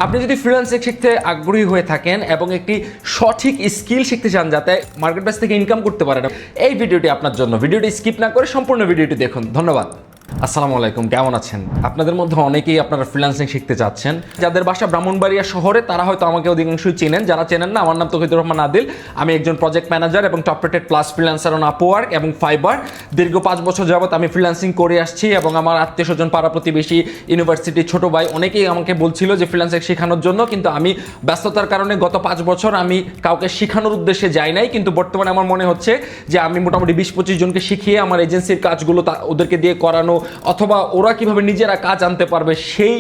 আপনি যদি ফ্রিল্যান্সিং শিখতে আগ্রহী হয়ে থাকেন এবং একটি সঠিক স্কিল শিখতে চান যাতে মার্কেট প্লেস থেকে ইনকাম করতে পারেন, এই ভিডিওটি আপনার জন্য। ভিডিওটি স্কিপ না করে সম্পূর্ণ ভিডিওটি দেখুন। ধন্যবাদ। আসসালামু আলাইকুম, কেমন আছেন? আপনাদের মধ্যে অনেকেই আপনারা ফ্রিল্যান্সিং শিখতে চাচ্ছেন। যাদের বাসা ব্রাহ্মণবাড়িয়া শহরে তারা হয়তো আমাকে অধিকাংশই চেনেন, যারা চেনেন না আমার নাম তৌহিদুর রহমান আদিল। আমি একজন প্রজেক্ট ম্যানেজার এবং top rated plus freelancer on Upwork এবং ফাইবার। দীর্ঘ 5 বছর যাবত আমি ফ্রিল্যান্সিং করে আসছি এবং আমার আত্মীয় স্বজন, পাড়া প্রতিবেশী, ইউনিভার্সিটি, ছোট ভাই অনেকেই আমাকে বলছিল যে ফ্রিল্যান্সিং শেখানোর জন্য, কিন্তু আমি ব্যস্ততার কারণে গত 5 বছর আমি কাউকে শেখানোর উদ্দেশ্যে যাই নাই। কিন্তু বর্তমানে আমার মনে হচ্ছে যে আমি মোটামুটি 20-25 জনকে শিখিয়ে আমার এজেন্সির কাজগুলো ওদেরকে দিয়ে করানো, অথবা ওরা কিভাবে নিজেরা কাজ আনতে পারবে সেই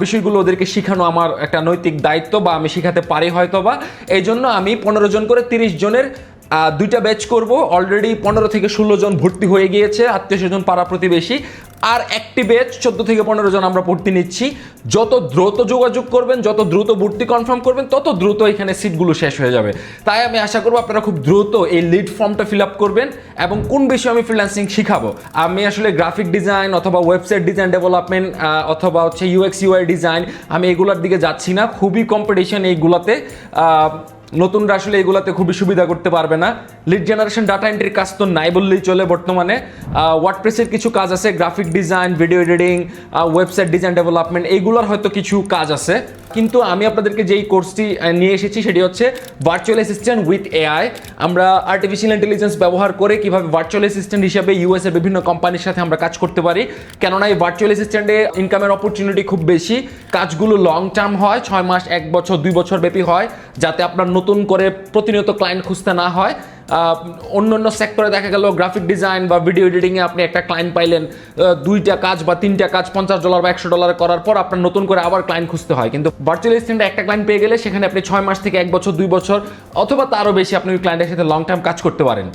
বিষয়গুলো ওদেরকে শেখানো আমার একটা নৈতিক দায়িত্ব, বা আমি শেখাতে পারি হয়তো বা। এই জন্য আমি 15 জন করে 30 জনের 2টা ব্যাচ করব। অলরেডি 15 থেকে 16 জন ভর্তি হয়ে গিয়েছে, আত্মীয় স্বজন, পাড়া প্রতিবেশী। আর একটি ব্যাচ 14 থেকে 15 জন আমরা ভর্তি নিচ্ছি। যত দ্রুত যোগাযোগ করবেন, যত দ্রুত ভর্তি কনফার্ম করবেন, তত দ্রুত এখানে সিটগুলো শেষ হয়ে যাবে। তাই আমি আশা করবো আপনারা খুব দ্রুত এই লিড ফর্মটা ফিল আপ করবেন। এবং কোন বিষয়ে আমি ফ্রিল্যান্সিং শিখাবো, আমি আসলে গ্রাফিক ডিজাইন অথবা ওয়েবসাইট ডিজাইন ডেভেলপমেন্ট অথবা হচ্ছে ইউএক্স ইউআই ডিজাইন, আমি এগুলোর দিকে যাচ্ছি না। খুবই কম্পিটিশন এইগুলাতে, নতুনরা আসলে এগুলাতে খুবই সুবিধা করতে পারবে না। লিড জেনারেশন, ডাটা এন্ট্রির কাজ তো নাই বললেই চলে বর্তমানে। ওয়ার্ডপ্রেসের কিছু কাজ আছে, graphic design, video editing, website design development, এইগুলোর হয়তো কিছু কাজ আছে। কিন্তু আমি আপনাদেরকে যেই কোর্সটি নিয়ে এসেছি সেটি হচ্ছে ভার্চুয়াল অ্যাসিস্ট্যান্ট উইথ এআই। আমরা আর্টিফিশিয়াল ইন্টেলিজেন্স ব্যবহার করে কিভাবে ভার্চুয়াল অ্যাসিস্ট্যান্ট হিসেবে ইউএসএর বিভিন্ন কোম্পানির সাথে আমরা কাজ করতে পারি। কেননা এই ভার্চুয়াল অ্যাসিস্ট্যান্টে ইনকামের অপরচুনিটি খুব বেশি, কাজগুলো লং টার্ম হয়, 6 মাস, 1 বছর, 2 বছর ব্যাপী হয়, যাতে আপনার নতুন করে প্রতিনিয়ত ক্লায়েন্ট খুঁজতে না হয়। অন্য সেক্টরে দেখা গেল গ্রাফিক ডিজাইন বা ভিডিও এডিটিংয়ে আপনি একটা ক্লায়েন্ট পাইলেন, 2টা কাজ বা 3টা কাজ $50 বা $100 করার পর আপনার নতুন করে আবার ক্লায়েন্ট খুঁজতে হয়। কিন্তু ভার্চুয়াল অ্যাসিস্ট্যান্টে একটা ক্লায়েন্ট পেয়ে গেলে সেখানে আপনি 6 মাস থেকে 1 বছর, 2 বছর অথবা তারও বেশি আপনি ওই ক্লায়েন্টের সাথে লং টার্ম কাজ করতে পারেন।